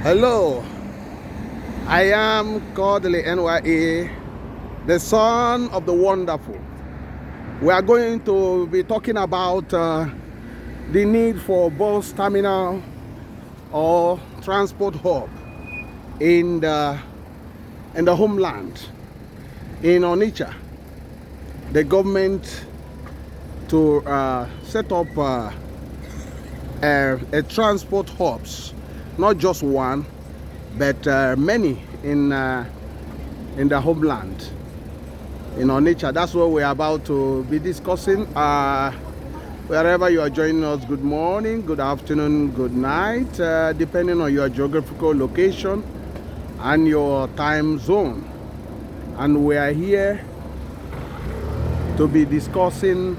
Hello, I am Kodili-nye, the son of the wonderful. We are going to be talking about the need for bus terminal or transport hub in the homeland. In Onitsha, the government to set up a transport hubs, not just one, but many in the homeland, in Onitsha. That's what we're about to be discussing. Wherever you are joining us, good morning, good afternoon, good night, depending on your geographical location and your time zone. And we are here to be discussing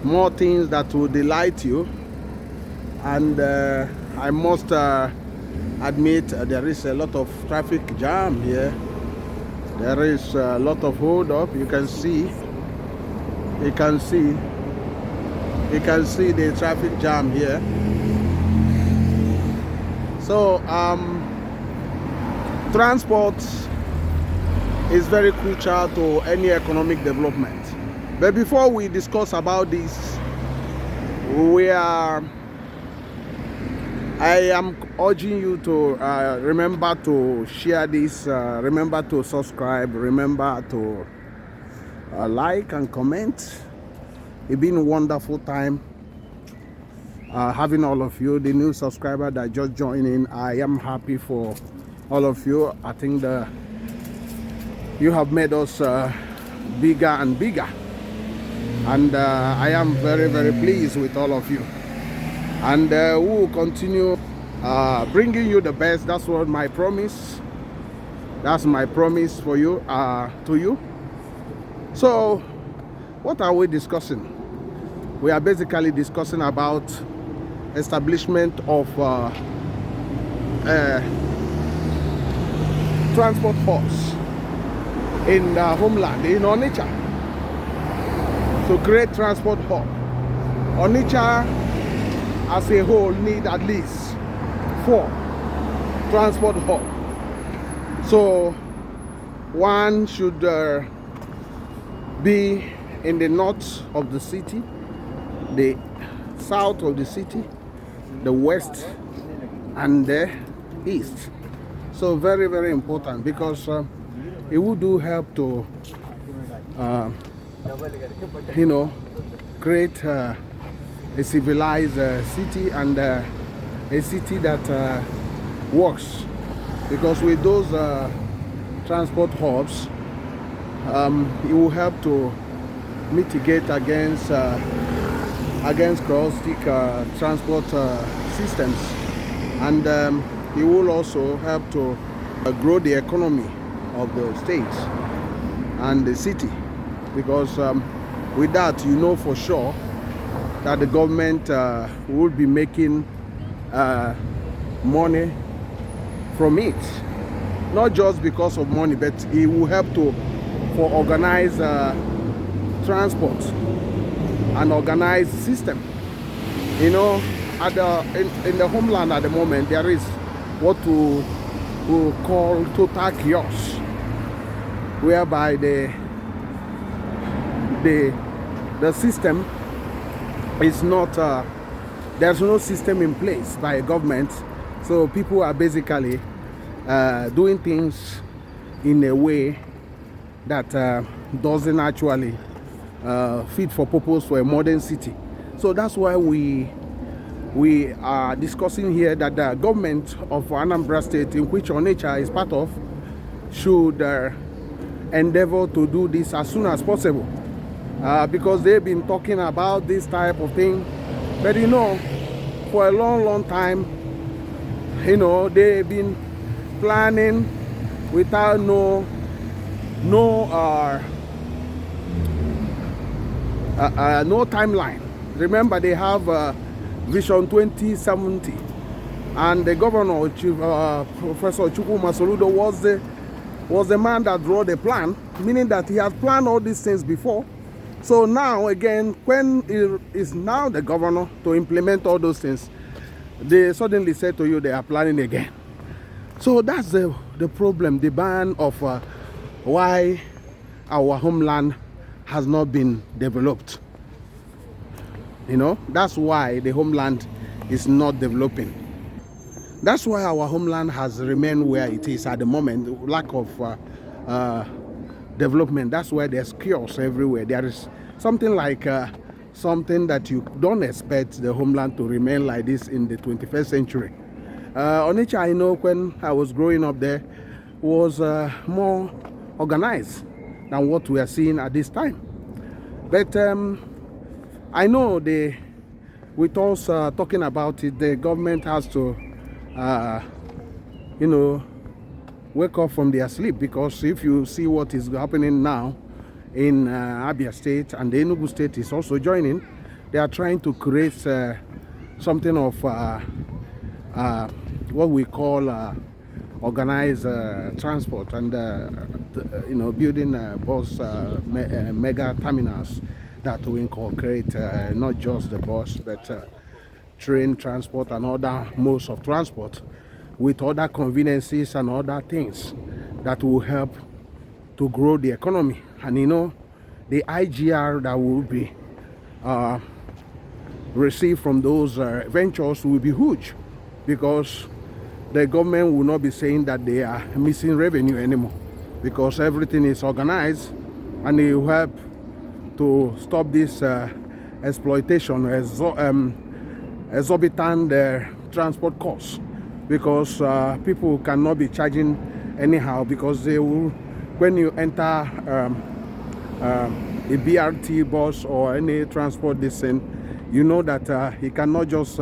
more things that will delight you. And I must admit there is a lot of traffic jam here. There is a lot of hold up. You can see the traffic jam here. So transport is very crucial to any economic development. But before we discuss about this, I am urging you to remember to share this, remember to subscribe, remember to like and comment. It's been a wonderful time having all of you, the new subscriber that just joined in. I am happy for all of you. I think you have made us bigger and bigger, and I am very, very pleased with all of you. And we will continue bringing you the best. That's what my promise. That's my promise for you, to you. So, what are we discussing? We are basically discussing about establishment of transport hubs in the homeland, in Onitsha. So, create transport hub. Onitsha as a whole need at least 4 transport hubs. So one should be in the north of the city, the south of the city, the west, and the east. So very, very important, because it would do help to create a civilized city, and a city that works. Because with those transport hubs, it will help to mitigate against chaotic transport systems, and it will also help to grow the economy of the state and the city. Because with that, for sure that the government will be making money from it, not just because of money, but it will help for organized transport and organized system. In the homeland at the moment, there is what we call total chaos, whereby the system is not, there's no system in place by government. So people are basically doing things in a way that doesn't actually fit for purpose for a modern city. So that's why we are discussing here that the government of Anambra State, in which Onitsha is part of, should endeavor to do this as soon as possible. Because they've been talking about this type of thing, but for a long time, they've been planning without no timeline. Remember, they have Vision 2070, and the governor, Professor Soludo, was the man that drew the plan, meaning that he has planned all these things before. So now again, when it is the governor to implement all those things, they suddenly say to you they are planning again. So that's the problem, the ban of why our homeland has not been developed. You know, that's why the homeland is not developing. That's why our homeland has remained where it is at the moment, lack of development. That's why there's chaos everywhere. There is something like something that you don't expect the homeland to remain like this in the 21st century. Onitsha, I know when I was growing up there, was more organized than what we are seeing at this time. But I know with us talking about it, the government has to, you know, wake up from their sleep, because if you see what is happening now in Abia State, and the Enugu State is also joining, they are trying to create something of what we call organized transport, and you know, building bus mega terminals that will incorporate not just the bus, but train transport and other modes of transport, with other conveniences and other things that will help to grow the economy. And you know, the IGR that will be received from those ventures will be huge, because the government will not be saying that they are missing revenue anymore, because everything is organized, and it will help to stop this exploitation, exorbitant transport costs, because people cannot be charging anyhow, because they will, when you enter a BRT bus or any transport this thing, you know that he cannot just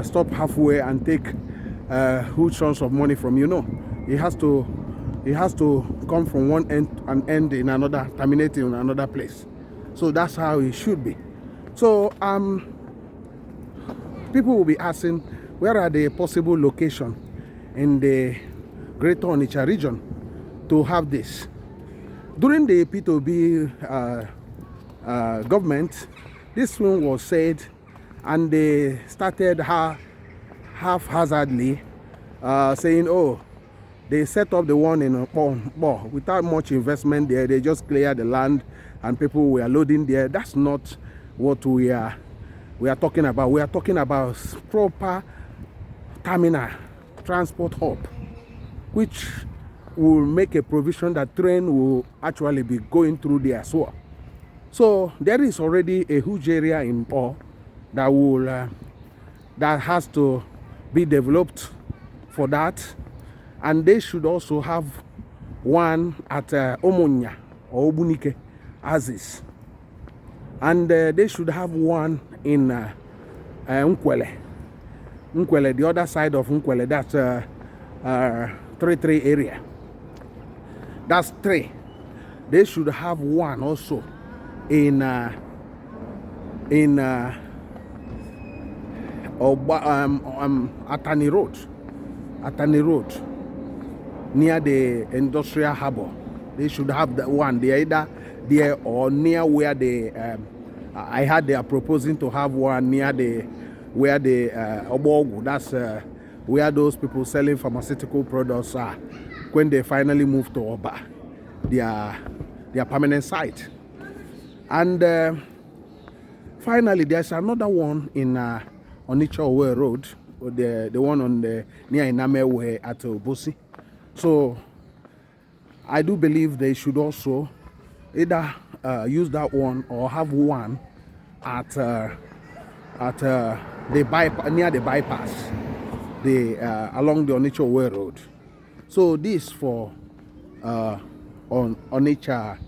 stop halfway and take huge sums of money from you. No, he has to come from one end and end in another, terminating in another place. So that's how it should be. So people will be asking, where are the possible locations in the Greater Onitsha region to have this? During the peterobi government, this one was said, and they started haphazardly saying, oh, they set up the one in Bo without much investment there. They just cleared the land and people were loading there. That's not what we are talking about. We are talking about proper terminal transport hub, which will make a provision that train will actually be going through there as well. So there is already a huge area in Bo that has to be developed for that, and they should also have one at Omonya or Obunike as is, and they should have one in Nkwele, the other side of Nkwele. That's 3 area. That's 3. They should have one also in Atani Road, near the industrial harbor. They should have that one. They either there or near where I heard they are proposing to have one near where the Obogu. That's where those people selling pharmaceutical products are when they finally move to Oba, their permanent site. And finally, there's another one in Onitsha Road, the one on the near Iname way at Obosi. So I do believe they should also either use that one or have one at the near the bypass, along the Onitsha Road. So this for on Onitsha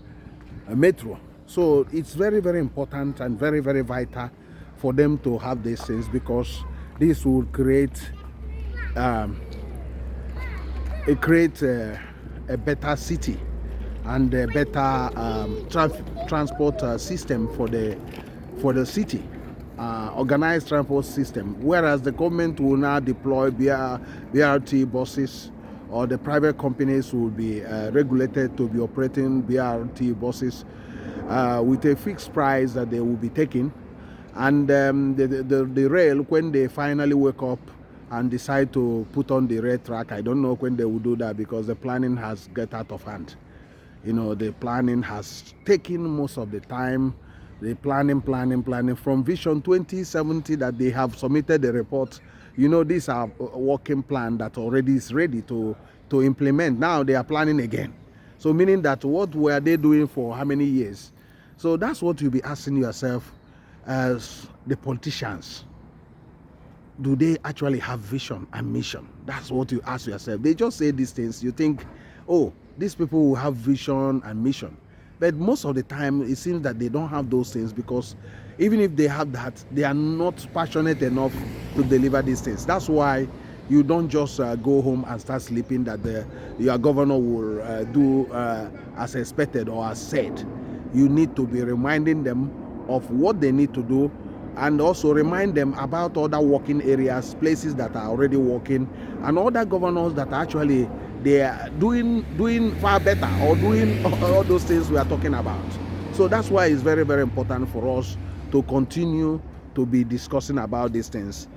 Metro. So it's very, very important and very, very vital for them to have these things, because this will create a better city and a better transport system for the city, organized transport system. Whereas the government will now deploy BRT buses, or the private companies will be regulated to be operating BRT buses with a fixed price that they will be taking. And the rail, when they finally wake up and decide to put on the red track. I don't know when they will do that, because the planning has got out of hand. The planning has taken most of the time. The planning from Vision 2070 that they have submitted the report. These are a working plan that already is ready to implement. Now they are planning again. So meaning that, what were they doing for how many years? So that's what you'll be asking yourself as the politicians. Do they actually have vision and mission? That's what you ask yourself. They just say these things. You think, oh, these people will have vision and mission. But most of the time, it seems that they don't have those things, because even if they have that, they are not passionate enough to deliver these things. That's why you don't just go home and start sleeping that your governor will do as expected or as said. You need to be reminding them of what they need to do, and also remind them about other working areas, places that are already working, and other governors that actually they are doing far better, or doing all those things we are talking about. So that's why it's very, very important for us to continue to be discussing about these things.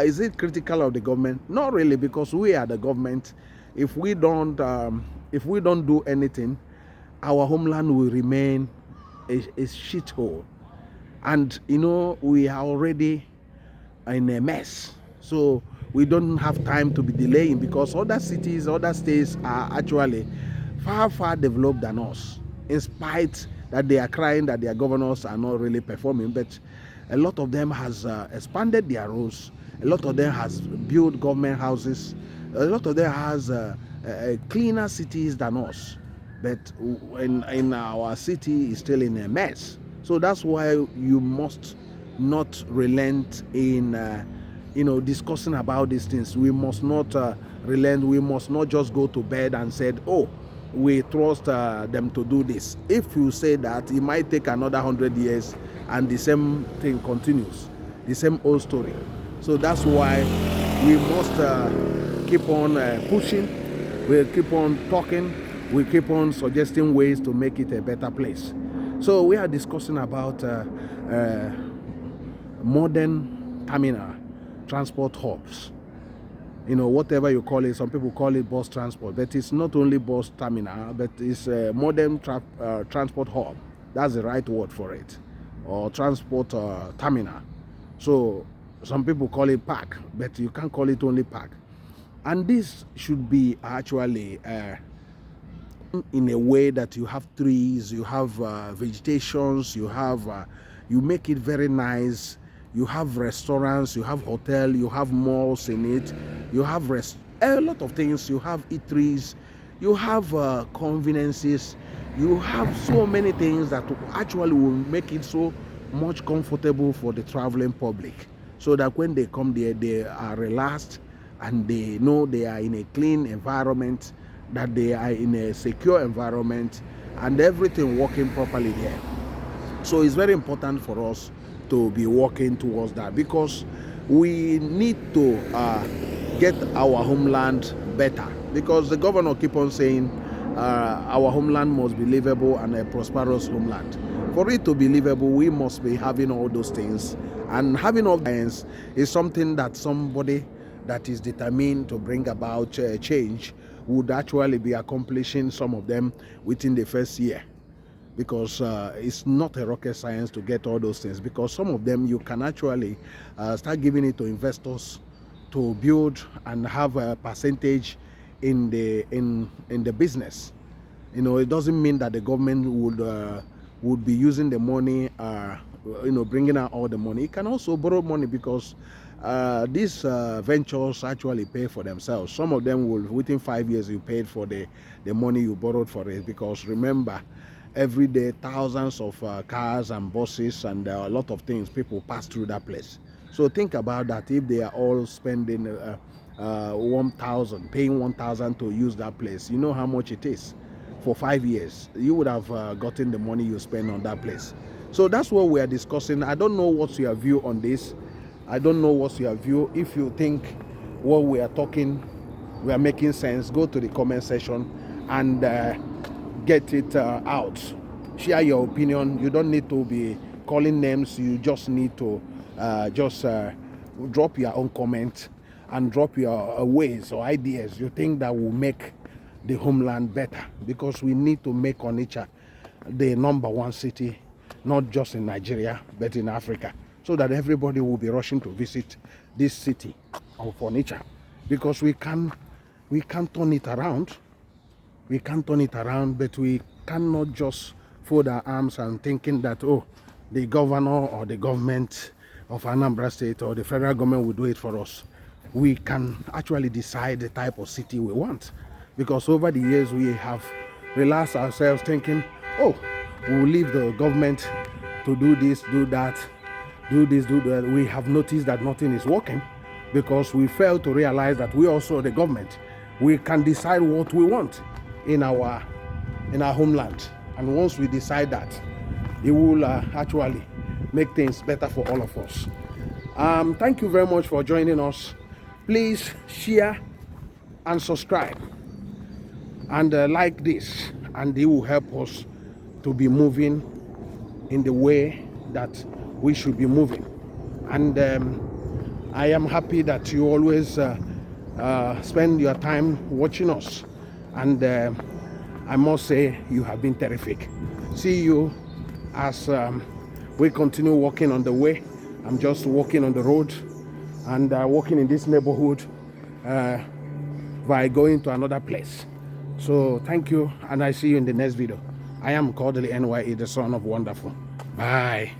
Is it critical of the government? Not really, because we are the government. If we don't do anything, our homeland will remain a shithole. And we are already in a mess. So we don't have time to be delaying, because other cities, other states are actually far developed than us, in spite that they are crying that their governors are not really performing. But a lot of them has expanded their roads. A lot of them has built government houses. A lot of them has cleaner cities than us. But in our city is still in a mess. So that's why you must not relent in discussing about these things. We must not relent. We must not just go to bed and said, oh, we trust them to do this. If you say that, it might take another 100 years and the same thing continues, the same old story. So that's why we must keep on pushing. We'll keep on talking. We keep on suggesting ways to make it a better place. So we are discussing about modern terminal transport hubs. Whatever you call it. Some people call it bus transport, but it's not only bus terminal, but it's a modern transport hub. That's the right word for it, or transport terminal. So some people call it park, but you can't call it only park. And this should be actually in a way that you have trees, you have vegetations, you make it very nice. You have restaurants, you have hotel, you have malls in it, you have a lot of things. You have eateries, you have conveniences, you have so many things that actually will make it so much comfortable for the traveling public, so that when they come there, they are relaxed and they know they are in a clean environment, that they are in a secure environment, and everything working properly there. So it's very important for us to be working towards that, because we need to get our homeland better, because the governor keep on saying our homeland must be livable and a prosperous homeland. For it to be livable, we must be having all those things, and having all things is something that somebody that is determined to bring about change would actually be accomplishing some of them within the first year. Because it's not a rocket science to get all those things, because some of them you can actually start giving it to investors to build and have a percentage in the business. It doesn't mean that the government would be using the money, bringing out all the money. It can also borrow money, because these ventures actually pay for themselves. Some of them will, within 5 years, you paid for the money you borrowed for it. Because remember, every day thousands of cars and buses and a lot of things, people pass through that place. So think about that. If they are all spending 1,000, paying 1,000 to use that place, you know how much it is. For 5 years, you would have gotten the money you spend on that place. So that's what we are discussing. I don't know what's your view on this. I don't know what's your view. If you think what we are talking, we are making sense, go to the comment section and get it out. Share your opinion. You don't need to be calling names. You just need to drop your own comment and drop your ways or ideas you think that will make the homeland better, because we need to make Onitsha the #1 city, not just in Nigeria but in Africa, so that everybody will be rushing to visit this city of Onitsha, because we can't turn it around. We can't turn it around, but we cannot just fold our arms and thinking that, oh, the governor or the government of Anambra State or the federal government will do it for us. We can actually decide the type of city we want, because over the years we have relaxed ourselves thinking, oh, we will leave the government to do this, do that, do this, do that. We have noticed that nothing is working, because we fail to realize that we also, the government, we can decide what we want in our homeland. And once we decide that, it will actually make things better for all of us. Thank you very much for joining us. Please share and subscribe and like this, and it will help us to be moving in the way that we should be moving. And I am happy that you always spend your time watching us, and I must say you have been terrific. See you as we continue walking on the way. I'm just walking on the road and walking in this neighborhood by going to another place. So thank you, and I see you in the next video. I am Kodili-nye, the son of wonderful. Bye.